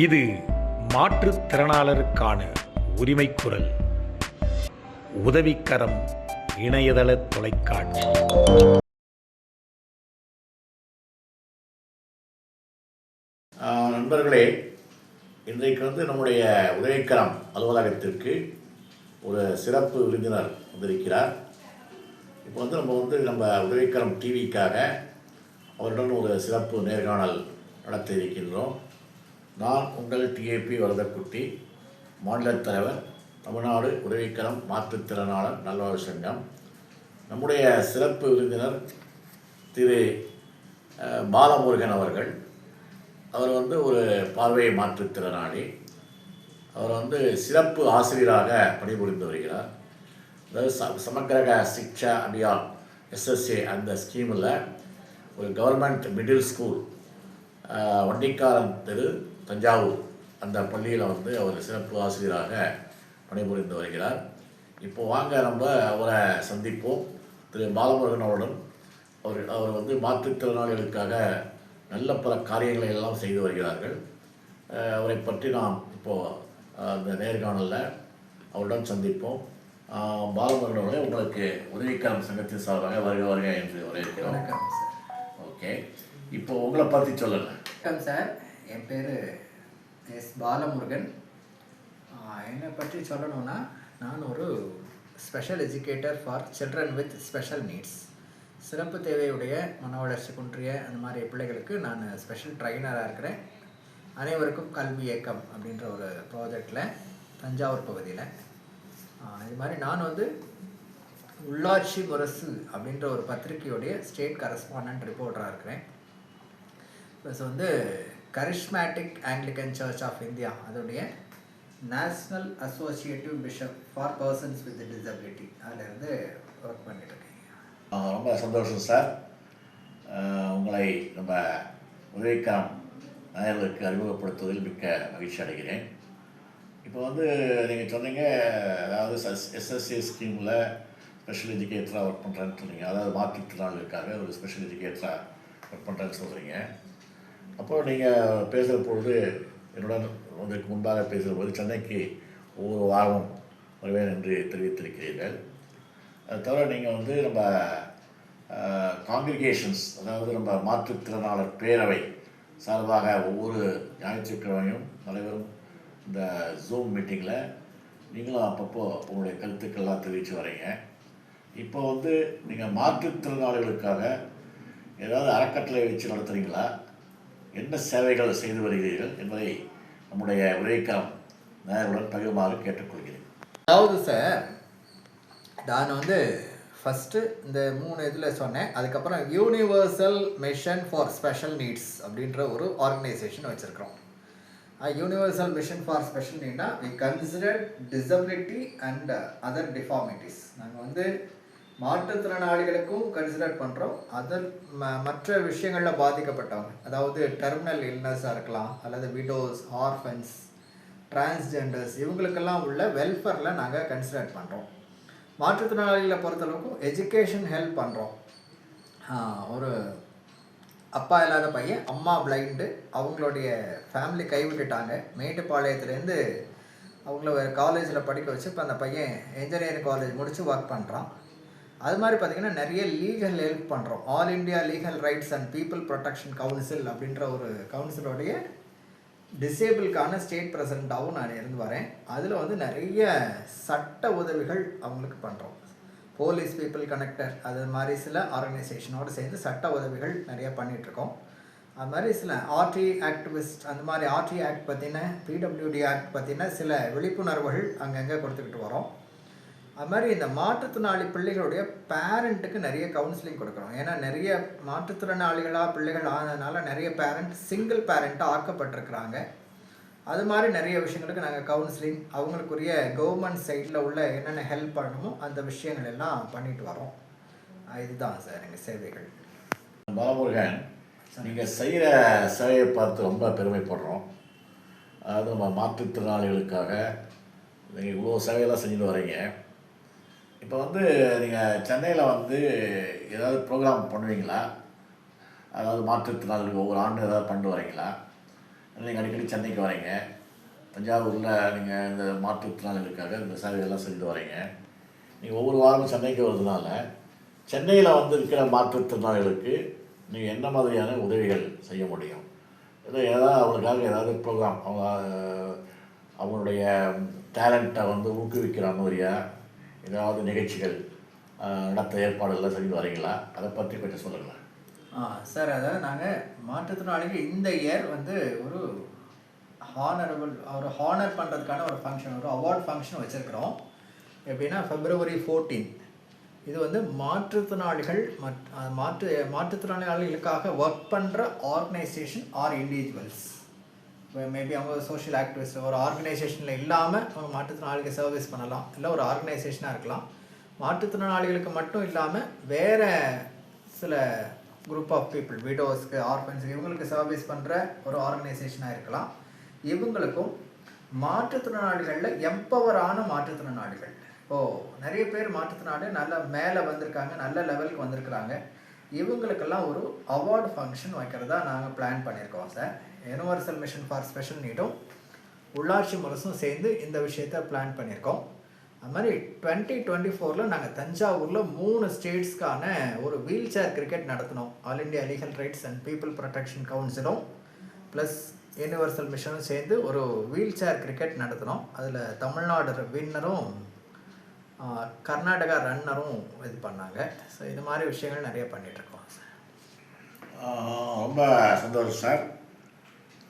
இது மாற்றுத்திறனாளருக்கான உரிமைக் குரல். உதவிக்கரம் இணையதள தொலைக்காட்சி. நண்பர்களே, இன்றைக்கு நம்முடைய உதவிக்கரம் அலுவலகத்திற்கு ஒரு சிறப்பு விருந்தினர் வந்திருக்கிறார். இப்போ நம்ம உதவிக்கரம் டிவிக்காக அவருடன் ஒரு சிறப்பு நேர்காணல் நடத்த இருக்கின்றோம். நான் உங்கள் டிஏபி வரதக்குட்டி, மாநில தலைவர், தமிழ்நாடு உதவிக்கரம் மாற்றுத்திறனாளர் நல்வாழ்வு சங்கம். நம்முடைய சிறப்பு விருந்தினர் திரு பாலமுருகன் அவர்கள். அவர் ஒரு பார்வை மாற்றுத்திறனாளி. அவர் சிறப்பு ஆசிரியராக பணிபுரிந்து வருகிறார். அதாவது சமக்கிரக சிக்ஷா அபியான் எஸ்எஸ்ஏ அந்த ஸ்கீமில் ஒரு கவர்மெண்ட் மிடில் ஸ்கூல் வண்டிக்காரன் தெரு தஞ்சாவூர் அந்த பள்ளியில் அவர் சிறப்பு ஆசிரியராக பணிபுரிந்து வருகிறார். இப்போ வாங்க நம்ம அவரை சந்திப்போம். திரு பாலமுருகன் அவருடன் அவர் மாற்றுத்திறனாளிகளுக்காக நல்ல பல காரியங்களை எல்லாம் செய்து வருகிறார்கள். அவரை பற்றி நாம் இப்போது அந்த நேர்காணலில் அவருடன் சந்திப்போம். பாலமுருகன் அவர்களே, உங்களுக்கு உதவிக்கரம் சங்கத்தின் சார்பாக வருக என்று வரவேற்கிறோம். ஓகே, இப்போ உங்களை பற்றி சொல்லுங்கள். வணக்கம் சார், என் பேர் எஸ் பாலமுருகன். என்னை பற்றி சொல்லணும்னா, நான் ஒரு special educator for children with special needs. சிறப்பு தேவையுடைய மன வளர்ச்சி குன்றிய அந்த மாதிரி பிள்ளைகளுக்கு நான் ஸ்பெஷல் ட்ரைனராக இருக்கிறேன். அனைவருக்கும் கல்வி இயக்கம் அப்படின்ற ஒரு ப்ராஜெக்டில் தஞ்சாவூர் பகுதியில். இது மாதிரி நான் உள்ளாட்சி முரசு அப்படின்ற ஒரு பத்திரிகையுடைய ஸ்டேட் கரஸ்பாண்டன்ட் ரிப்போர்ட்டராக இருக்கிறேன். Plus charismatic Anglican church of India அதோடைய national associative bishop for persons with disability அதிலிருந்து ஒர்க் பண்ணிட்டுருக்கேன். ரொம்ப சந்தோஷம் சார். உங்களை நம்ம உதவிக்கரம் நேயர்களுக்கு அறிமுகப்படுத்துவதில் மிக்க மகிழ்ச்சி அடைகிறேன். இப்போ நீங்கள் சொன்னீங்க, அதாவது எஸ்எஸ்ஏ ஸ்கீமில் ஸ்பெஷல் எஜுகேட்டராக ஒர்க் பண்ணுறேன்னு சொன்னீங்க. அதாவது மாற்றுத்திறனாளிகளுக்காக ஒரு ஸ்பெஷல் எஜுகேட்டராக ஒர்க் பண்ணுறேன்னு சொல்கிறீங்க. அப்போது நீங்கள் பேசுகிற பொழுது, என்னுடன் உங்களுக்கு முன்பாக பேசுகிற போது சென்னைக்கு ஒவ்வொரு வாரமும் வருவேன் என்று தெரிவித்திருக்கிறீர்கள். அது தவிர நீங்கள் நம்ம காங்கிரிகேஷன்ஸ், அதாவது நம்ம மாற்றுத்திறனாளர் பேரவை சார்பாக ஒவ்வொரு ஞாயிற்றுக்கிழமையும் நடைபெறும் இந்த ஜூம் மீட்டிங்கில் நீங்களும் அப்பப்போ உங்களுடைய கருத்துக்கள்லாம் தெரிவித்து வரீங்க. இப்போ நீங்கள் மாற்றுத்திறனாளிகளுக்காக ஏதாவது அறக்கட்டளை வச்சு நடத்துகிறீங்களா? என்ன சேவைகள் செய்து வருகிறீர்கள் என்பதை நம்முடைய உதவிக்கரம் நேயர்களுடன் பகிருமாறு கேட்டுக்கொள்கிறேன். அதாவது சார், நான் ஃபஸ்ட்டு இந்த 3 இதில் சொன்னேன். அதுக்கப்புறம் universal mission for special needs அப்படின்ற ஒரு ஆர்கனைசேஷன் வச்சுருக்கிறோம். யூனிவர்சல் மிஷன் ஃபார் ஸ்பெஷல் நீட்னா we consider disability and other deformities. நாங்கள் மாற்றுத்திறனாளிகளுக்கும் கன்சிடர் பண்ணுறோம். அதர் மற்ற விஷயங்களில் பாதிக்கப்பட்டவங்க, அதாவது டெர்மினல் இல்னஸாக இருக்கலாம், அல்லது விடோஸ், ஆர்ஃபன்ஸ், டிரான்ஸ்ஜெண்டர்ஸ், இவங்களுக்கெல்லாம் உள்ள வெல்ஃபேரில் நாங்கள் கன்சிடர் பண்ணுறோம். மாற்றுத்திறனாளிகளை பொறுத்தளவுக்கும் எஜுகேஷன் ஹெல்ப் பண்ணுறோம். ஒரு அப்பா இல்லாத பையன், அம்மா பிளைண்டு, அவங்களுடைய ஃபேமிலி கைவிட்டுட்டாங்க. மேட்டுப்பாளையத்துலேருந்து அவங்கள ஒரு காலேஜில் படிக்க வச்சு இப்போ அந்த பையன் இன்ஜினியரிங் காலேஜ் முடித்து ஒர்க் பண்ணுறான். அது மாதிரி பார்த்திங்கன்னா நிறைய லீகல் ஹெல்ப் பண்ணுறோம். All India legal rights and people protection council அப்படின்ற ஒரு கவுன்சிலோடைய டிசேபிளுக்கான ஸ்டேட் பிரசிடெண்ட்டாகவும் நான் இருந்து வரேன். அதில் நிறைய சட்ட உதவிகள் அவங்களுக்கு பண்ணுறோம். போலீஸ் பீப்புள் கனெக்டர் அது மாதிரி சில ஆர்கனைசேஷனோடு சேர்ந்து சட்ட உதவிகள் நிறைய பண்ணிகிட்ருக்கோம். அது மாதிரி சில ஆர்டி ஆக்டிவிஸ்ட், அந்த மாதிரி ஆர்டி ஆக்ட் பற்றின, பிடபிள்யூடி ஆக்ட் பற்றின சில விழிப்புணர்வுகள் அங்கங்கே கொடுத்துக்கிட்டு வரோம். அது மாதிரி இந்த மாற்றுத்திறனாளி பிள்ளைகளுடைய பேரண்ட்டுக்கு நிறைய கவுன்சிலிங் கொடுக்குறோம். ஏன்னா நிறைய மாற்றுத்திறனாளிகளாக பிள்ளைகள் ஆனதுனால நிறைய பேரண்ட் சிங்கிள் பேரண்ட்டாக ஆக்கப்பட்டிருக்கிறாங்க. அது மாதிரி நிறைய விஷயங்களுக்கு நாங்கள் கவுன்சிலிங், அவங்களுக்குரிய கவர்மெண்ட் சைடில் உள்ள என்னென்ன ஹெல்ப் பண்ணணுமோ அந்த விஷயங்கள் எல்லாம் பண்ணிட்டு வரோம். இதுதான் சார் எங்கள் சேவைகள். பாலமுருகன், நீங்கள் செய்கிற சேவையை பார்த்து ரொம்ப பெருமைப்படுறோம். அதாவது நம்ம மாற்றுத்திறனாளிகளுக்காக நீங்கள் இவ்வளோ சேவையெல்லாம் செஞ்சுட்டு வரீங்க. இப்போ நீங்கள் சென்னையில் ஏதாவது ப்ரோக்ராம் பண்ணுவீங்களா? அதாவது மாற்றுத்திறனாளிகள் ஒவ்வொரு ஆண்டு ஏதாவது பண்ணிட்டு வரீங்களா? நீங்கள் அடிக்கடி சென்னைக்கு வரீங்க, தஞ்சாவூரில் நீங்கள் இந்த மாற்றுத்திறனாளிகளுக்காக இந்த சேவைகள்லாம் செஞ்சு வரீங்க. நீங்கள் ஒவ்வொரு வாரமும் சென்னைக்கு வருதுனால சென்னையில் வந்து இருக்கிற மாற்றுத்திறனாளிகளுக்கு நீங்கள் என்ன மாதிரியான உதவிகள் செய்ய முடியும்? இல்லை ஏதாவது அவங்களுக்காக ஏதாவது ப்ரோக்ராம் அவங்களுடைய டேலண்ட்டை வந்து ஊக்குவிக்கிற மாதிரியா ஏதாவது நிகழ்ச்சிகள் நடத்த ஏற்பாடுகள்லாம் செஞ்சு வரீங்களா? அதை பற்றி கொஞ்சம் சொல்லுங்களேன். சார், அதாவது நாங்கள் மாற்றுத்திறனாளிகள் இந்த இயர் வந்து ஒரு ஹானர் பண்ணுறதுக்கான ஒரு ஃபங்க்ஷன், ஒரு அவார்ட் ஃபங்க்ஷன் வச்சுருக்கிறோம். எப்படின்னா February 14 இது வந்து மாற்றுத்திறனாளிகளுக்காக ஒர்க் பண்ணுற ஆர்கனைசேஷன் ஆர் இண்டிவிஜுவல்ஸ், மேபி அவங்க சோஷியல் ஆக்டிவிஸ்ட் ஒரு ஆர்கனைசேஷனில் இல்லாமல் அவங்க மாற்றுத்திறனாளிகளுக்கு சர்வீஸ் பண்ணலாம், இல்லை ஒரு ஆர்கனைசேஷனாக இருக்கலாம். மாற்றுத்திறனாளிகளுக்கு மட்டும் இல்லாமல் வேறு சில குரூப் ஆஃப் பீப்புள், விடோஸ்க்கு, ஆர்ஃபன்ஸுக்கு, இவங்களுக்கு சர்வீஸ் பண்ணுற ஒரு ஆர்கனைசேஷனாக இருக்கலாம். இவங்களுக்கும் மாற்றுத்திறனாளிகளில் எம்பவரான மாற்றுத்திறனாளிகள், இப்போது நிறைய பேர் மாற்றுத்திறனாளிகள் நல்ல மேலே வந்திருக்காங்க, நல்ல லெவலுக்கு வந்திருக்கிறாங்க. இவங்களுக்கெல்லாம் ஒரு அவார்டு ஃபங்க்ஷன் வைக்கிறதா நாங்கள் பிளான் பண்ணியிருக்கோம் sir. Universal mission for special நீடும் உள்ளாட்சி முரசும் சேர்ந்து இந்த விஷயத்தை பிளான் பண்ணியிருக்கோம். அது மாதிரி 2024 நாங்கள் தஞ்சாவூரில் 3 ஸ்டேட்ஸ்க்கான ஒரு வீல் சேர் கிரிக்கெட் நடத்தினோம். All India legal rights and people protection கவுன்சிலும் ப்ளஸ் யூனிவர்சல் மிஷனும் சேர்ந்து ஒரு வீல் சேர் கிரிக்கெட் நடத்தினோம். அதில் தமிழ்நாடு வின்னரும் கர்நாடகா ரன்னரும் இது பண்ணாங்க. ஸோ இது மாதிரி விஷயங்கள் நிறைய பண்ணிகிட்ருக்கோம் சார். ரொம்ப சந்தோஷம் சார்.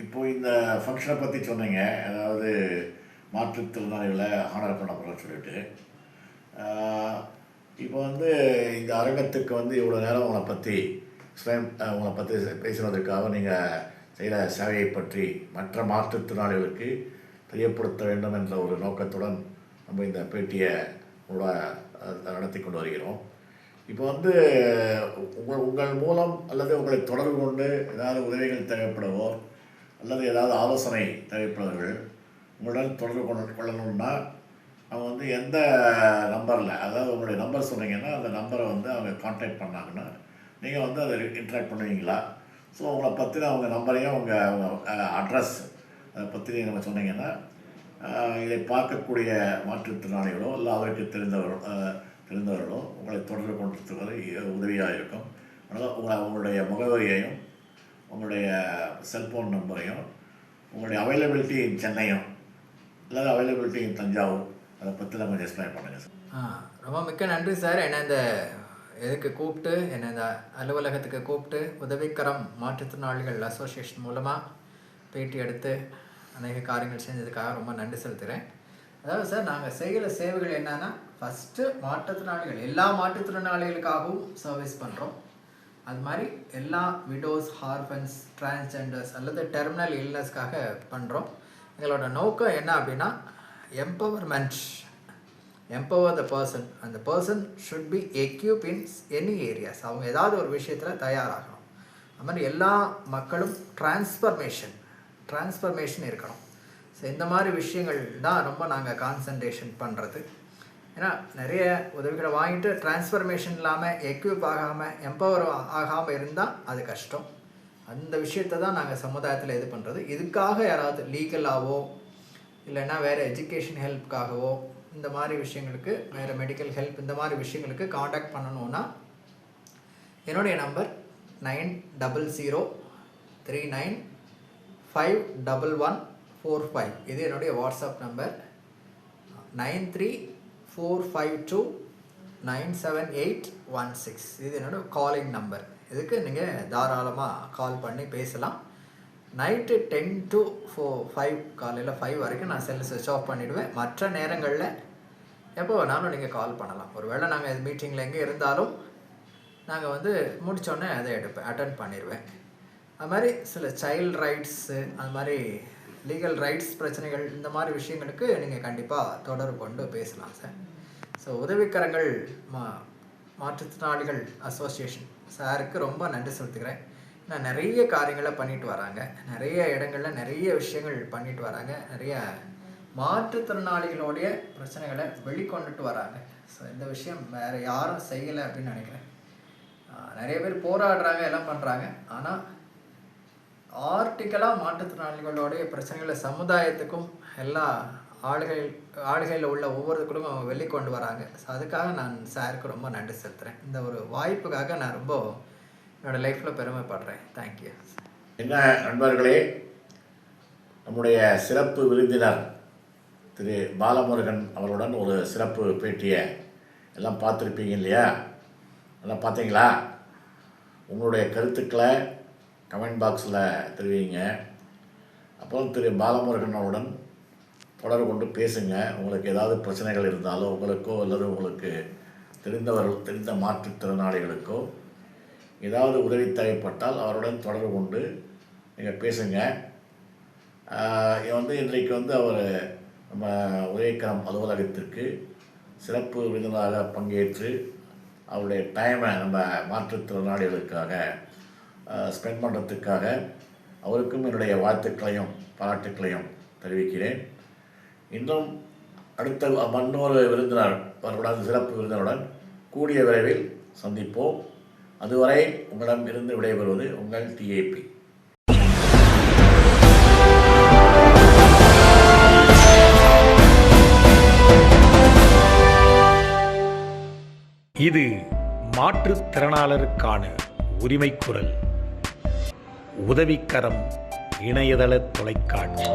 இப்போது இந்த ஃபங்க்ஷனை பற்றி சொன்னீங்க, அதாவது மாற்றுத்திறனாளிகளை ஹானர் பண்ண போகிறோம்னு சொல்லிட்டு. இப்போ வந்து இந்த அரங்கத்துக்கு வந்து இவ்வளோ நேரம் உங்களை பற்றி பேசுனதுக்காக நீங்கள் செய்கிற சேவையை பற்றி மற்ற மாற்றுத்திறனாளிகளுக்கு தெரியப்படுத்த வேண்டும் என்ற ஒரு நோக்கத்துடன் நம்ம இந்த பேட்டியை நடத்தி கொண்டு வருகிறோம். இப்போ வந்து உங்கள் மூலம் அல்லது உங்களை தொடர்பு கொண்டு ஏதாவது உதவிகள் தேவைப்படவோ அல்லது ஏதாவது ஆலோசனை தேவைப்படுவர்கள் உங்களுடன் தொடர்பு கொள்ளணும்னா அவங்க வந்து எந்த நம்பரில், அதாவது உங்களுடைய நம்பர் சொன்னீங்கன்னா அந்த நம்பரை வந்து அவங்க கான்டாக்ட் பண்ணாங்கன்னா நீங்கள் வந்து அதை இன்ட்ராக்ட் பண்ணுவீங்களா? ஸோ உங்களை பற்றின அவங்க நம்பரையும் அவங்க அட்ரஸ் அதை பற்றி நம்ம சொன்னீங்கன்னா இதை பார்க்கக்கூடிய மாற்றுத்திறனாளிகளோ இல்லை அவருக்கு தெரிந்தவர்களோ உங்களை தொடர்பு கொண்டு உதவியாக இருக்கும். அதனால் உங்களுடைய முகவரியையும் உங்களுடைய செல்ஃபோன் நம்பரையும் உங்களுடைய அவைலபிலிட்டி இன் சென்னையும் இல்லை அவைலபிலிட்டி இன் தஞ்சாவூர் அதை பற்றிலாம் கொஞ்சம் எக்ஸ்பிளைன் பண்ணுங்கள் சார். ரொம்ப மிக்க நன்றி சார். என்னை இந்த இதுக்கு கூப்பிட்டு, என்னை இந்த அலுவலகத்துக்கு கூப்பிட்டு உதவிக்கரம் மாற்றுத்திறனாளிகள் அசோசியேஷன் மூலமாக பேட்டி எடுத்து அநேக காரியங்கள் செஞ்சதுக்காக ரொம்ப நன்றி செலுத்துகிறேன். அதாவது சார், நாங்கள் செய்கிற சேவைகள் என்னென்னா, ஃபஸ்ட்டு மாற்றுத்திறனாளிகள் எல்லா மாற்றுத்திறனாளிகளுக்காகவும் சர்வீஸ் பண்ணுறோம். அது மாதிரி எல்லா விடோஸ், ஆர்ஃபன்ஸ், டிரான்ஸ்ஜெண்டர்ஸ் அல்லது டெர்மினல் இல்னஸ்க்காக பண்ணுறோம். எங்களோட நோக்கம் என்ன அப்படின்னா, எம்பவர் த பர்சன், அந்த person should be equip in any areas. அவங்க ஏதாவது ஒரு விஷயத்தில் தயாராகணும். அது மாதிரி எல்லா மக்களும் டிரான்ஸ்ஃபர்மேஷன் இருக்கணும். ஸோ இந்த மாதிரி விஷயங்கள் தான் ரொம்ப நாங்கள் கான்சன்ட்ரேஷன் பண்ணுறது. ஏன்னா நிறைய உதவிகளை வாங்கிட்டு டிரான்ஸ்ஃபர்மேஷன் இல்லாமல், எக்யூப் ஆகாமல், எம்பவர் ஆகாமல் இருந்தால் அது கஷ்டம். அந்த விஷயத்தை தான் நாங்கள் சமுதாயத்தில் இது பண்ணுறது. இதுக்காக யாராவது லீகலாகவோ இல்லைன்னா வேறு எஜுகேஷன் ஹெல்ப்புக்காகவோ இந்த மாதிரி விஷயங்களுக்கு, வேறு மெடிக்கல் ஹெல்ப் இந்த மாதிரி விஷயங்களுக்கு காண்டாக்ட் பண்ணணுன்னா என்னுடைய நம்பர் 900039511145. இது என்னுடைய வாட்ஸ்அப் நம்பர். 9345297816. இது என்னோடய காலிங் நம்பர். இதுக்கு நீங்கள் தாராளமாக கால் பண்ணி பேசலாம். நைட்டு 10 to 5, காலையில் 5 வரைக்கும் நான் செல் ஸ்விட்ச் ஆஃப் பண்ணிவிடுவேன். மற்ற நேரங்களில் எப்போ வேணாலும் நீங்கள் கால் பண்ணலாம். ஒருவேளை நாங்கள் மீட்டிங்கில் எங்கே இருந்தாலும் நாங்கள் வந்து முடித்தோடனே அதை அட்டென்ட் பண்ணிடுவேன். அது மாதிரி சில சைல்டு ரைட்ஸு, அது மாதிரி லீகல் ரைட்ஸ் பிரச்சனைகள், இந்த மாதிரி விஷயங்களுக்கு நீங்கள் கண்டிப்பாக தொடர்பு கொண்டு பேசலாம் சார். ஸோ உதவிக்கரங்கள் மாற்றுத்திறனாளிகள் அசோசியேஷன் சாருக்கு ரொம்ப நன்றி செலுத்துக்கிறேன். நான் நிறைய காரியங்களை பண்ணிட்டு வராங்க, நிறைய இடங்களில் நிறைய விஷயங்கள் பண்ணிட்டு வராங்க, நிறைய மாற்றுத்திறனாளிகளுடைய பிரச்சனைகளை வெளிக்கொண்டுட்டு வராங்க. ஸோ இந்த விஷயம் வேறு யாரும் செய்யலை அப்படின்னு நினைக்கிறேன். நிறைய பேர் போராடுறாங்க, எல்லாம் பண்ணுறாங்க. ஆனால் ஆர்டிக்கலாக மாற்றுத்திறனாளிகளுடைய பிரச்சனைகளை சமுதாயத்துக்கும் எல்லா ஆளுகையில் உள்ள ஒவ்வொருத்தருக்கும் அவங்க வெளிக்கொண்டு வராங்க. ஸோ அதுக்காக நான் சாருக்கு ரொம்ப நன்றி செலுத்துகிறேன். இந்த ஒரு வாய்ப்புக்காக நான் ரொம்ப என்னோடய லைஃப்பில் பெருமைப்படுறேன். தேங்க்யூ. என்ன நண்பர்களே, நம்முடைய சிறப்பு விருந்தினர் திரு பாலமுருகன் அவர்களுடன் ஒரு சிறப்பு பேட்டியை எல்லாம் பார்த்துருப்பீங்க இல்லையா? எல்லாம் பார்த்தீங்களா? உங்களுடைய கருத்துக்களை கமெண்ட் பாக்ஸில் தெரிவிங்க. அப்புறம் திரு பாலமுருகன் அவருடன் தொடர்பு கொண்டு பேசுங்க. உங்களுக்கு ஏதாவது பிரச்சனைகள் இருந்தாலோ உங்களுக்கோ அல்லது உங்களுக்கு தெரிந்த மாற்றுத்திறனாளிகளுக்கோ ஏதாவது உதவி தேவைப்பட்டால் அவருடன் தொடர்பு கொண்டு நீங்கள் பேசுங்க. இன்றைக்கு அவர் நம்ம உதயக்கரம் அலுவலகத்திற்கு சிறப்பு விருந்தினராக பங்கேற்று அவருடைய டைமை நம்ம மாற்றுத்திறனாளிகளுக்காக ஸ்பெண்ட் பண்ணுறதுக்காக அவருக்கும் என்னுடைய வாழ்த்துக்களையும் பாராட்டுக்களையும் தெரிவிக்கிறேன். இன்னும் அடுத்த மற்றொரு விருந்தினர் அவருடன் சிறப்பு விருந்தினருடன் கூடிய விரைவில் சந்திப்போம். அதுவரை உங்களிடம் இருந்து விடைபெறுவது உங்கள் டிஏபி. இது மாற்றுத்திறனாளருக்கான உரிமை குரல். உதவிக்கரம் இணையதள தொலைக்காட்சி.